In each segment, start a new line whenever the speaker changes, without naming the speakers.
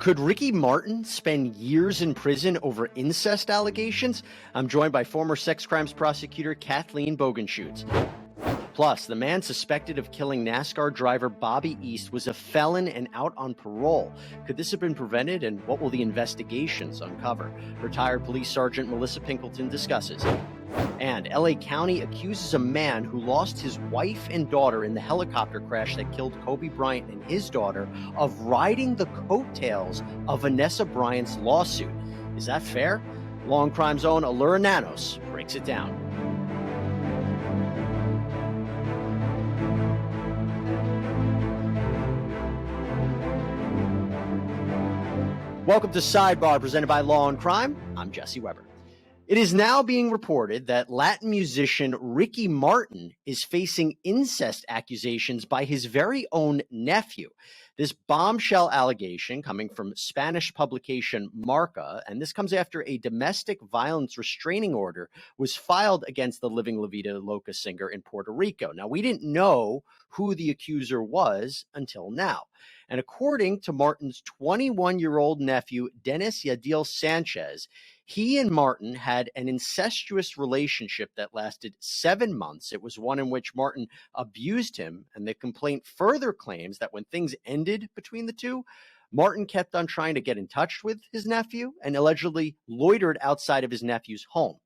Could Ricky Martin spend years in prison over incest allegations? I'm joined by former sex crimes prosecutor Kathleen Bogenschutz. Plus, the man suspected of killing NASCAR driver Bobby East was a felon and out on parole. Could this have been prevented, and what will the investigations uncover? Retired Police Sergeant Melissa Pinkelton discusses. And LA County accuses a man who lost his wife and daughter in the helicopter crash that killed Kobe Bryant and his daughter of riding the coattails of Vanessa Bryant's lawsuit. Is that fair? Law&Crime's own Elura Nanos breaks it down. Welcome to Sidebar, presented by Law&Crime. I'm Jesse Weber. It is now being reported that Latin musician Ricky Martin is facing incest accusations by his very own nephew. This bombshell allegation coming from Spanish publication Marca, and this comes after a domestic violence restraining order was filed against the Living La Vida Loca singer in Puerto Rico. Now, we didn't know who the accuser was until now. And according to Martin's 21-year-old nephew, Dennis Yadil Sanchez, he and Martin had an incestuous relationship that lasted 7 months. It was one in which Martin abused him, and the complaint further claims that when things ended between the two, Martin kept on trying to get in touch with his nephew and allegedly loitered outside of his nephew's home.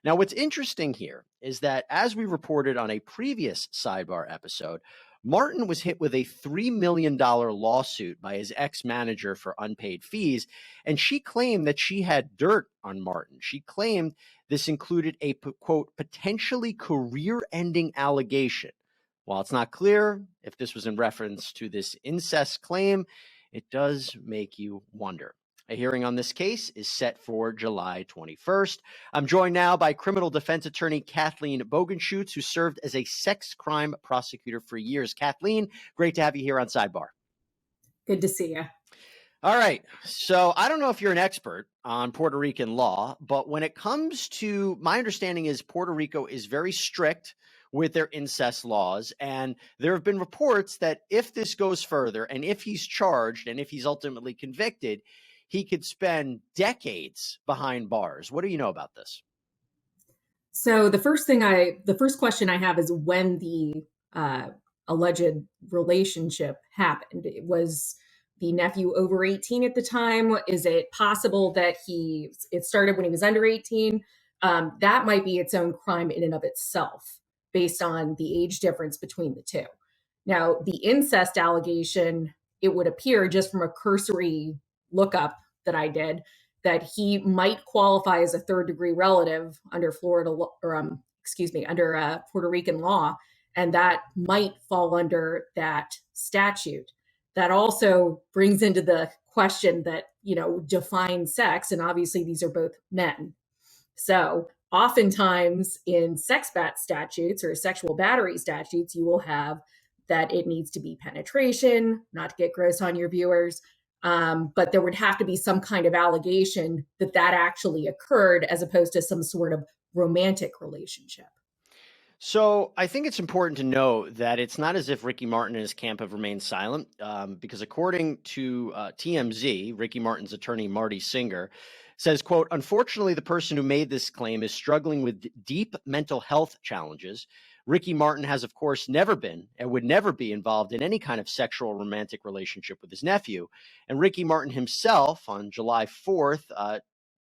Now, what's interesting here is that, as we reported on a previous Sidebar episode, Martin was hit with a $3 million lawsuit by his ex-manager for unpaid fees, and she claimed that she had dirt on Martin. She claimed this included a, quote, potentially career-ending allegation. While it's not clear if this was in reference to this incest claim, it does make you wonder. A hearing on this case is set for July 21st. I'm joined now by criminal defense attorney Kathleen Bogenschutz, who served as a sex crime prosecutor for years. Kathleen, great to have you here on Sidebar.
Good to see you.
All right. So I don't know if you're an expert on Puerto Rican law, but when it comes to, my understanding is Puerto Rico is very strict with their incest laws. And there have been reports that if this goes further and if he's charged and if he's ultimately convicted, he could spend decades behind bars. What do you know about this?
So the first question I have is when the alleged relationship happened. Was the nephew over 18 at the time? Is it possible that it started when he was under 18? That might be its own crime in and of itself, based on the age difference between the two. Now, the incest allegation, it would appear just from a cursory lookup that I did, that he might qualify as a third-degree relative under under Puerto Rican law, and that might fall under that statute. That also brings into the question that, define sex, and obviously these are both men. So oftentimes in sex bat statutes or sexual battery statutes, you will have that it needs to be penetration, not to get gross on your viewers. But there would have to be some kind of allegation that actually occurred, as opposed to some sort of romantic relationship.
So I think it's important to know that it's not as if Ricky Martin and his camp have remained silent, because according to TMZ, Ricky Martin's attorney, Marty Singer, says, quote, unfortunately, the person who made this claim is struggling with deep mental health challenges. Ricky Martin has, of course, never been and would never be involved in any kind of sexual or romantic relationship with his nephew. And Ricky Martin himself, on July 4th,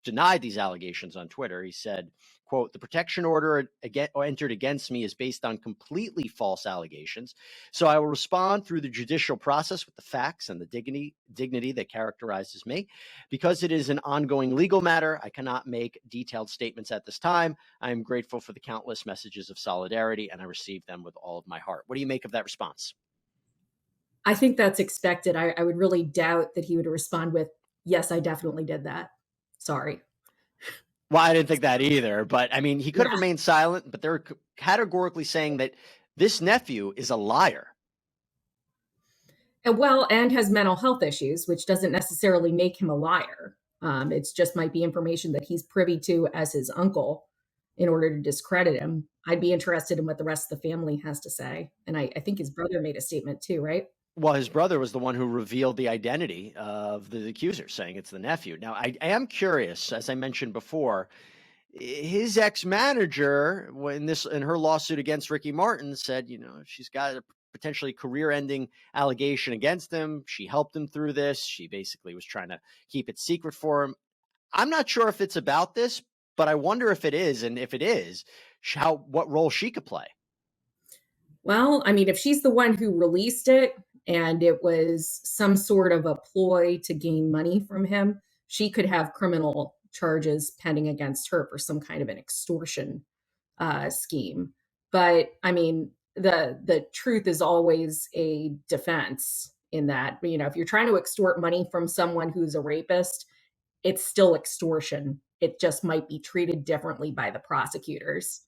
denied these allegations on Twitter. He said, quote, the protection order entered against me is based on completely false allegations. So I will respond through the judicial process with the facts and the dignity that characterizes me. Because it is an ongoing legal matter, I cannot make detailed statements at this time. I am grateful for the countless messages of solidarity, and I receive them with all of my heart. What do you make of that response?
I think that's expected. I would really doubt that he would respond with, yes, I definitely did that. Sorry.
Well, I didn't think that either, but I mean, he could have remained silent, but they're categorically saying that this nephew is a liar.
And has mental health issues, which doesn't necessarily make him a liar. It's just might be information that he's privy to as his uncle in order to discredit him. I'd be interested in what the rest of the family has to say. And I think his brother made a statement too, right?
Well, his brother was the one who revealed the identity of the accuser, saying it's the nephew. Now, I am curious, as I mentioned before, his ex-manager, in her lawsuit against Ricky Martin, said, she's got a potentially career-ending allegation against him. She helped him through this. She basically was trying to keep it secret for him. I'm not sure if it's about this, but I wonder if it is, and if it is, what role she could play.
Well, I mean, if she's the one who released it and it was some sort of a ploy to gain money from him, she could have criminal charges pending against her for some kind of an extortion scheme. But I mean, the truth is always a defense in that, if you're trying to extort money from someone who's a rapist, it's still extortion. It just might be treated differently by the prosecutors.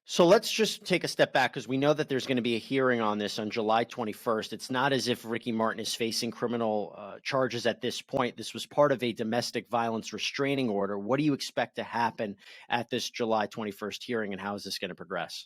So let's just take a step back, because we know that there's going to be a hearing on this on July 21st. It's not as if Ricky Martin is facing criminal charges at this point. This was part of a domestic violence restraining order. What do you expect to happen at this July 21st hearing, and how is this going to progress?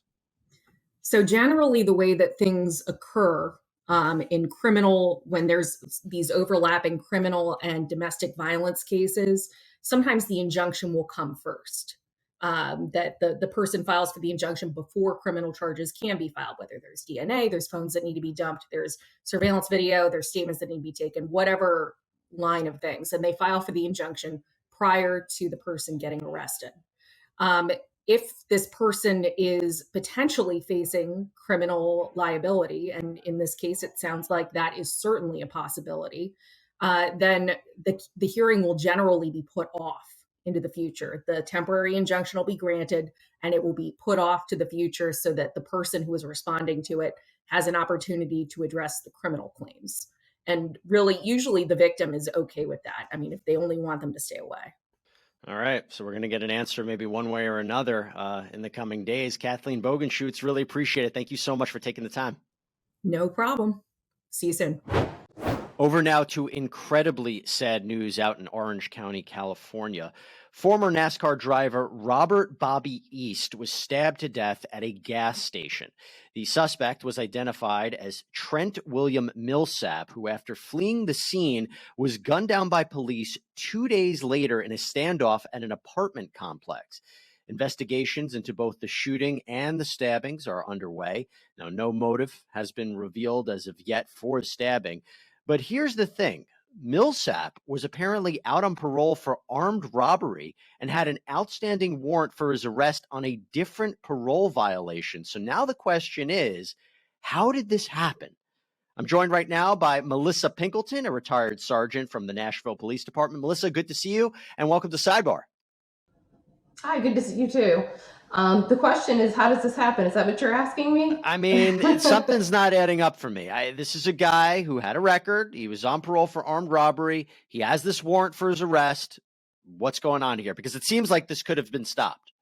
So generally, the way that things occur in criminal, when there's these overlapping criminal and domestic violence cases, sometimes the injunction will come first. That the person files for the injunction before criminal charges can be filed, whether there's DNA, there's phones that need to be dumped, there's surveillance video, there's statements that need to be taken, whatever line of things. And they file for the injunction prior to the person getting arrested. If this person is potentially facing criminal liability, and in this case, it sounds like that is certainly a possibility, then the hearing will generally be put off into the future. The temporary injunction will be granted and it will be put off to the future so that the person who is responding to it has an opportunity to address the criminal claims. And really, usually the victim is okay with that. I mean, if they only want them to stay away.
All right. So we're going to get an answer maybe one way or another in the coming days. Kathleen Bogenschutz, really appreciate it. Thank you so much for taking the time.
No problem. See you soon.
Over now to incredibly sad news out in Orange County, California. Former NASCAR driver Robert Bobby East was stabbed to death at a gas station. The suspect was identified as Trent William Millsap, who, after fleeing the scene, was gunned down by police 2 days later in a standoff at an apartment complex. Investigations into both the shooting and the stabbings are underway. Now, no motive has been revealed as of yet for the stabbing. But here's the thing. Millsap was apparently out on parole for armed robbery and had an outstanding warrant for his arrest on a different parole violation. So now the question is, how did this happen? I'm joined right now by Melissa Pinkelton, a retired sergeant from the Nashville Police Department. Melissa, good to see you, and welcome to Sidebar.
Hi, good to see you too. The question is, how does this happen? Is that what you're asking me?
I mean, something's not adding up for me. This is a guy who had a record. He was on parole for armed robbery. He has this warrant for his arrest. What's going on here? Because it seems like this could have been stopped.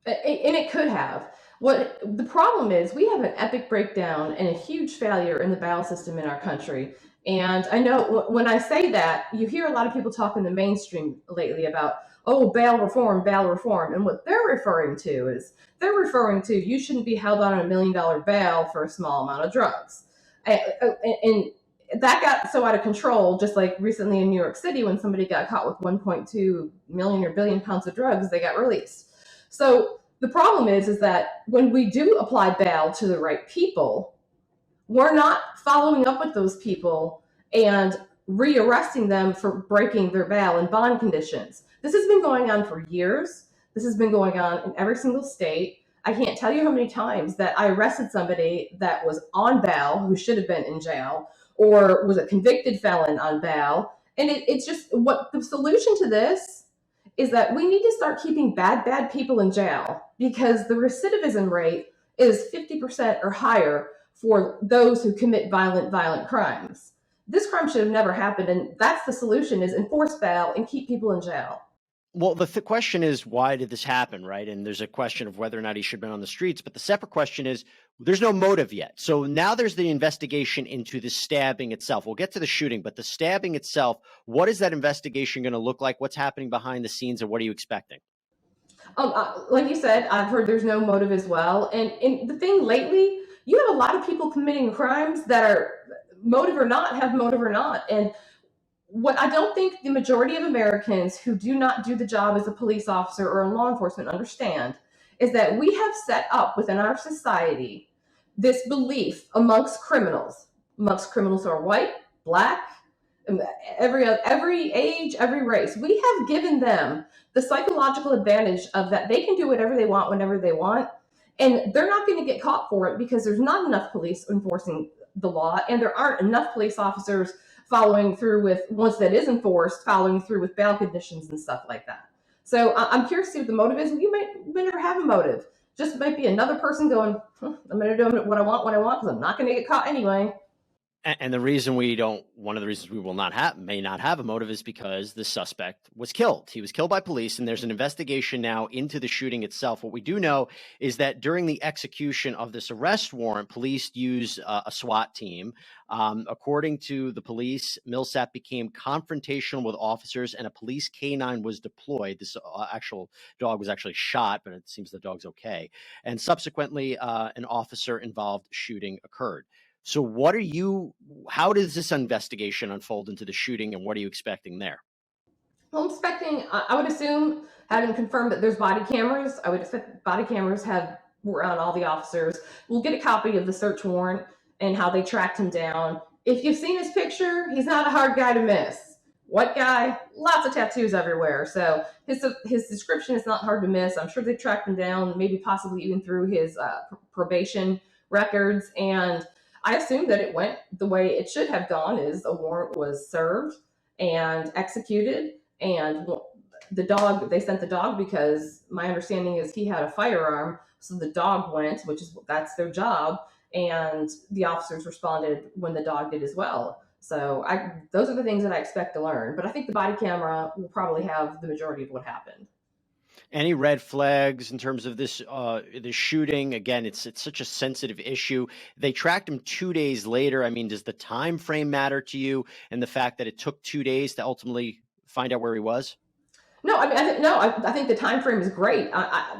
And it could have. What the problem is, we have an epic breakdown and a huge failure in the bail system in our country. And I know when I say that, you hear a lot of people talk in the mainstream lately about, oh, bail reform, bail reform. And what they're referring to is you shouldn't be held on $1 million bail for a small amount of drugs. And that got so out of control, just like recently in New York City, when somebody got caught with 1.2 million or billion pounds of drugs, they got released. So the problem is that when we do apply bail to the right people, we're not following up with those people and rearresting them for breaking their bail and bond conditions. This has been going on for years. This has been going on in every single state. I can't tell you how many times that I arrested somebody that was on bail who should have been in jail, or was a convicted felon on bail. And it's just, what the solution to this is that we need to start keeping bad people in jail, because the recidivism rate is 50% or higher for those who commit violent crimes. This crime should have never happened, and that's the solution, is enforce bail and keep people in jail.
Well, the question is, why did this happen, right? And there's a question of whether or not he should have been on the streets. But the separate question is, there's no motive yet. So now there's the investigation into the stabbing itself. We'll get to the shooting, but the stabbing itself, what is that investigation going to look like? What's happening behind the scenes, and what are you expecting?
Like you said, I've heard there's no motive as well. And the thing lately, you have a lot of people committing crimes that are motive or not, have motive or not. And what I don't think the majority of Americans who do not do the job as a police officer or in law enforcement understand is that we have set up within our society this belief amongst criminals who are white, black, every age, every race. We have given them the psychological advantage of that they can do whatever they want whenever they want, and they're not going to get caught for it because there's not enough police enforcing the law, and there aren't enough police officers following through with, once that is enforced, following through with bail conditions and stuff like that. So I'm curious to see what the motive is. You might never have a motive. Just might be another person going, I'm going to do what I want because I'm not going to get caught anyway.
And the reason one of the reasons we may not have a motive is because the suspect was killed. He was killed by police, and there's an investigation now into the shooting itself. What we do know is that during the execution of this arrest warrant, police used a SWAT team. According to the police, Millsap became confrontational with officers, and a police canine was deployed. This actual dog was actually shot, but it seems the dog's okay. And subsequently, an officer-involved shooting occurred. So how does this investigation unfold into the shooting, and what are you expecting there?
Well, I'm expecting, I would assume, having confirmed that there's body cameras, I would expect body cameras were on all the officers. We'll get a copy of the search warrant and how they tracked him down. If you've seen his picture, he's not a hard guy to miss. White guy, lots of tattoos everywhere. So his description is not hard to miss. I'm sure they tracked him down, maybe possibly even through his probation records. And I assume that it went the way it should have gone, is a warrant was served and executed, and they sent the dog because my understanding is he had a firearm, so the dog went, that's their job, and the officers responded when the dog did as well. So those are the things that I expect to learn, but I think the body camera will probably have the majority of what happened.
Any red flags in terms of this shooting? Again, it's such a sensitive issue. They tracked him 2 days later. I mean, does the time frame matter to you, and the fact that it took 2 days to ultimately find out where he was?
No, I mean, I think the time frame is great.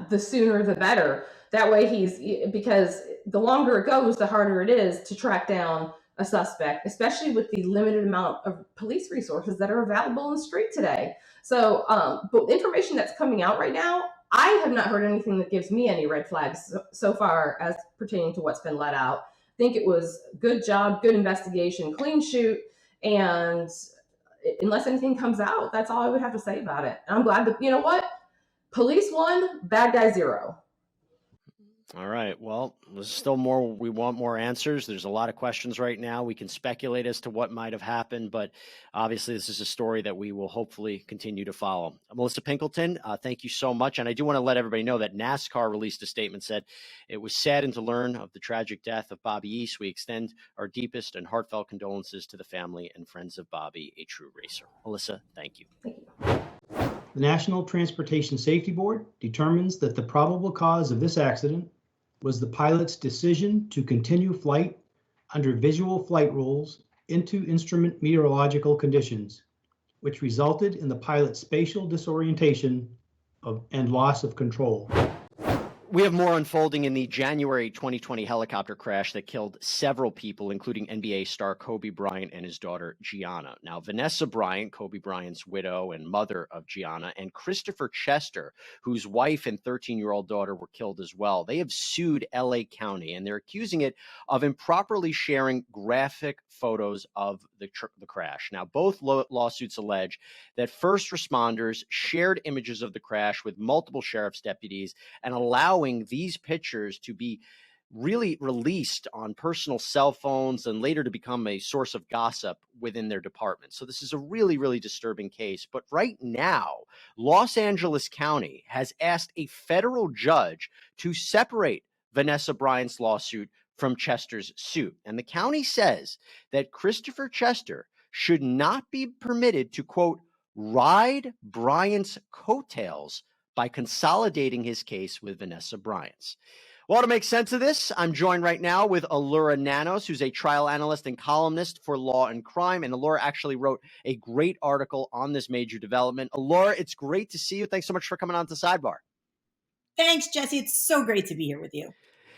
The sooner the better. That way because the longer it goes, the harder it is to track down a suspect, especially with the limited amount of police resources that are available in the street today. So, but the information that's coming out right now, I have not heard anything that gives me any red flags so far as pertaining to what's been let out. I think it was good job, good investigation, clean shoot, and unless anything comes out, that's all I would have to say about it. And I'm glad that, you know what? Police 1, bad guy 0.
All right. Well, there's still more. We want more answers. There's a lot of questions right now. We can speculate as to what might have happened, but obviously this is a story that we will hopefully continue to follow. Melissa Pinkelton, thank you so much. And I do want to let everybody know that NASCAR released a statement, said it was saddened to learn of the tragic death of Bobby East. We extend our deepest and heartfelt condolences to the family and friends of Bobby, a true racer. Alyssa, thank you.
The National Transportation Safety Board determines that the probable cause of this accident was the pilot's decision to continue flight under visual flight rules into instrument meteorological conditions, which resulted in the pilot's spatial disorientation and loss of control.
We have more unfolding in the January 2020 helicopter crash that killed several people, including NBA star Kobe Bryant and his daughter, Gianna. Now, Vanessa Bryant, Kobe Bryant's widow and mother of Gianna, and Christopher Chester, whose wife and 13-year-old daughter were killed as well, they have sued LA County, and they're accusing it of improperly sharing graphic photos of the crash. Now, both lawsuits allege that first responders shared images of the crash with multiple sheriff's deputies and allowing these pictures to be really released on personal cell phones and later to become a source of gossip within their department. So this is a really, really disturbing case. But right now, Los Angeles County has asked a federal judge to separate Vanessa Bryant's lawsuit from Chester's suit. And the county says that Christopher Chester should not be permitted to, quote, ride Bryant's coattails by consolidating his case with Vanessa Bryant's. Well, to make sense of this, I'm joined right now with Elura Nanos, who's a trial analyst and columnist for Law&Crime. And Elura actually wrote a great article on this major development. Elura, it's great to see you. Thanks so much for coming on to Sidebar.
Thanks, Jesse. It's so great to be here with you.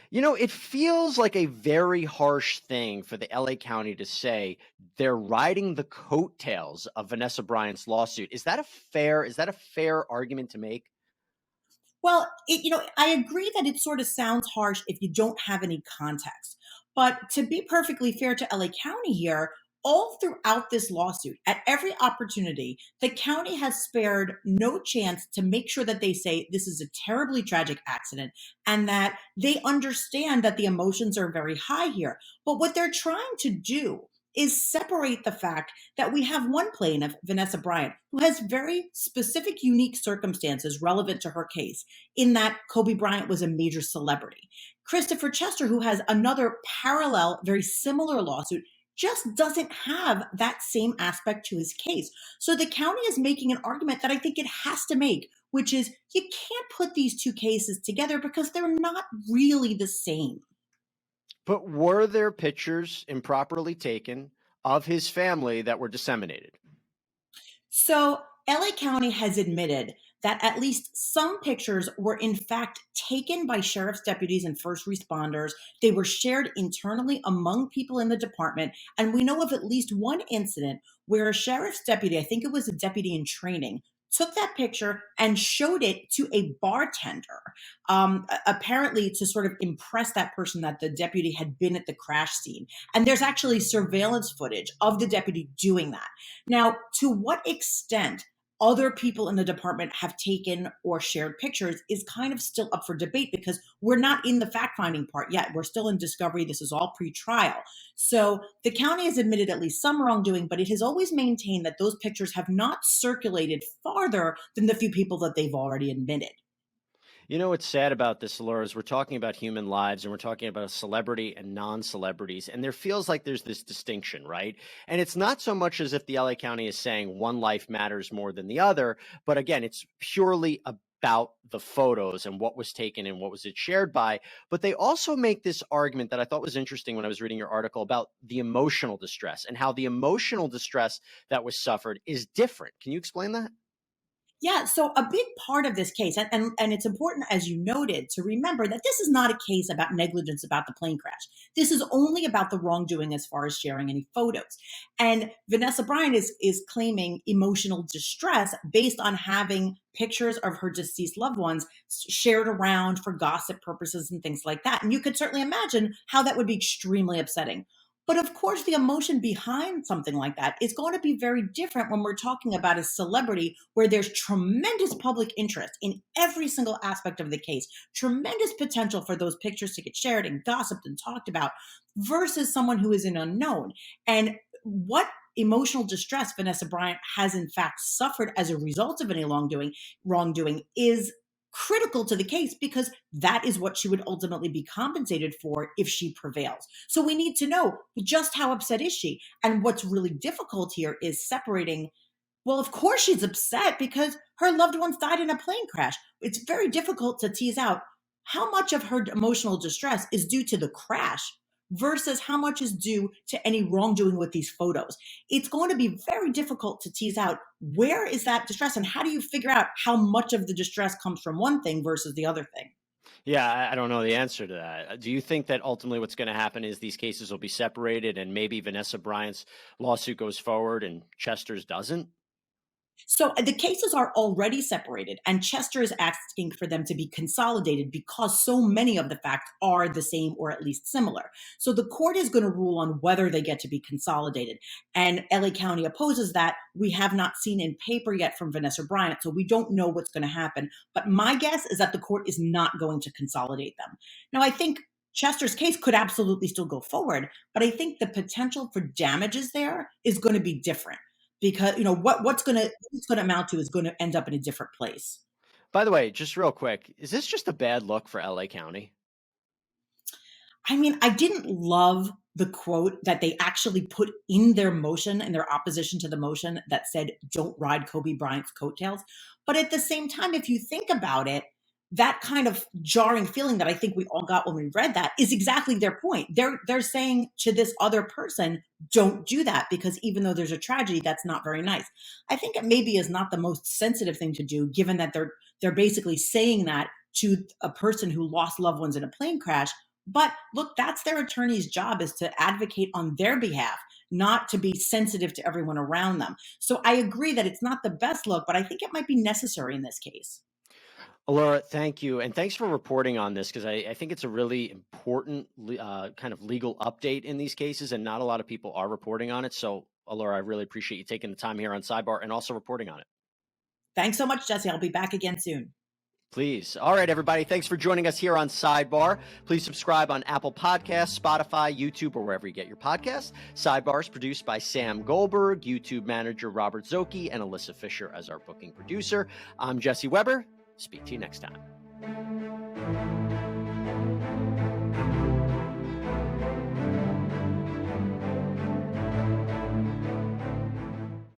You know, it feels like a very harsh thing for the LA County to say they're riding the coattails of Vanessa Bryant's lawsuit. Is that a fair argument to make?
Well, I agree that it sort of sounds harsh if you don't have any context. But to be perfectly fair to LA County here, all throughout this lawsuit, at every opportunity, the county has spared no chance to make sure that they say this is a terribly tragic accident and that they understand that the emotions are very high here. But what they're trying to do is separate the fact that we have one plaintiff, Vanessa Bryant, who has very specific, unique circumstances relevant to her case, in that Kobe Bryant was a major celebrity. Christopher Chester, who has another parallel, very similar lawsuit, just doesn't have that same aspect to his case. So the county is making an argument that I think it has to make, which is you can't put these two cases together because they're not really the same.
But were there pictures improperly taken of his family that were disseminated?
So LA County has admitted that at least some pictures were in fact taken by sheriff's deputies and first responders. They were shared internally among people in the department. And we know of at least one incident where a sheriff's deputy, I think it was a deputy in training, took that picture and showed it to a bartender, apparently to sort of impress that person that the deputy had been at the crash scene. And there's actually surveillance footage of the deputy doing that. Now, to what extent other people in the department have taken or shared pictures is kind of still up for debate because we're not in the fact-finding part yet. We're still in discovery. This is all pre-trial. So the county has admitted at least some wrongdoing, but it has always maintained that those pictures have not circulated farther than the few people that they've already admitted.
You know what's sad about this, Laura, is we're talking about human lives and we're talking about a celebrity and non-celebrities, and there feels like there's this distinction, right? And it's not so much as if the LA County is saying one life matters more than the other, but again, it's purely about the photos and what was taken and what was it shared by. But they also make this argument that I thought was interesting when I was reading your article about the emotional distress and how the emotional distress that was suffered is different. Can you explain that?
Yeah, so a big part of this case, and it's important, as you noted, to remember that this is not a case about negligence about the plane crash. This is only about the wrongdoing as far as sharing any photos. And Vanessa Bryant is claiming emotional distress based on having pictures of her deceased loved ones shared around for gossip purposes and things like that. And you could certainly imagine how that would be extremely upsetting. But of course, the emotion behind something like that is going to be very different when we're talking about a celebrity where there's tremendous public interest in every single aspect of the case, tremendous potential for those pictures to get shared and gossiped and talked about, versus someone who is an unknown. And what emotional distress Vanessa Bryant has in fact suffered as a result of any wrongdoing is critical to the case because that is what she would ultimately be compensated for if she prevails. So we need to know just how upset is she? And what's really difficult here is separating, well, of course she's upset because her loved ones died in a plane crash. It's very difficult to tease out how much of her emotional distress is due to the crash versus how much is due to any wrongdoing with these photos. It's going to be very difficult to tease out where is that distress and how do you figure out how much of the distress comes from one thing versus the other thing.
Yeah, I don't know the answer to that. Do you think that ultimately what's going to happen is these cases will be separated and maybe Vanessa Bryant's lawsuit goes forward and Chester's doesn't?
So the cases are already separated, and Chester is asking for them to be consolidated because so many of the facts are the same or at least similar. So the court is going to rule on whether they get to be consolidated. And LA County opposes that. We have not seen in paper yet from Vanessa Bryant, so we don't know what's going to happen. But my guess is that the court is not going to consolidate them. Now, I think Chester's case could absolutely still go forward, but I think the potential for damages there is going to be different. Because what's going to amount to is going to end up in a different place.
By the way, just real quick, is this just a bad look for LA County?
I mean, I didn't love the quote that they actually put in their motion, in their opposition to the motion that said, "Don't ride Kobe Bryant's coattails." But at the same time, if you think about it, that kind of jarring feeling that I think we all got when we read that is exactly their point. They're saying to this other person, don't do that because even though there's a tragedy, that's not very nice. I think it maybe is not the most sensitive thing to do, given that they're basically saying that to a person who lost loved ones in a plane crash But look, that's their attorney's job, is to advocate on their behalf, not to be sensitive to everyone around them. So I agree that it's not the best look, but I think it might be necessary in this case.
Elura, thank you. And thanks for reporting on this, because I think it's a really important kind of legal update in these cases, and not a lot of people are reporting on it. So, Elura, I really appreciate you taking the time here on Sidebar and also reporting on it.
Thanks so much, Jesse. I'll be back again soon.
Please. All right, everybody. Thanks for joining us here on Sidebar. Please subscribe on Apple Podcasts, Spotify, YouTube, or wherever you get your podcasts. Sidebar is produced by Sam Goldberg, YouTube manager Robert Szoke, and Alyssa Fisher as our booking producer. I'm Jesse Weber. Speak to you next time.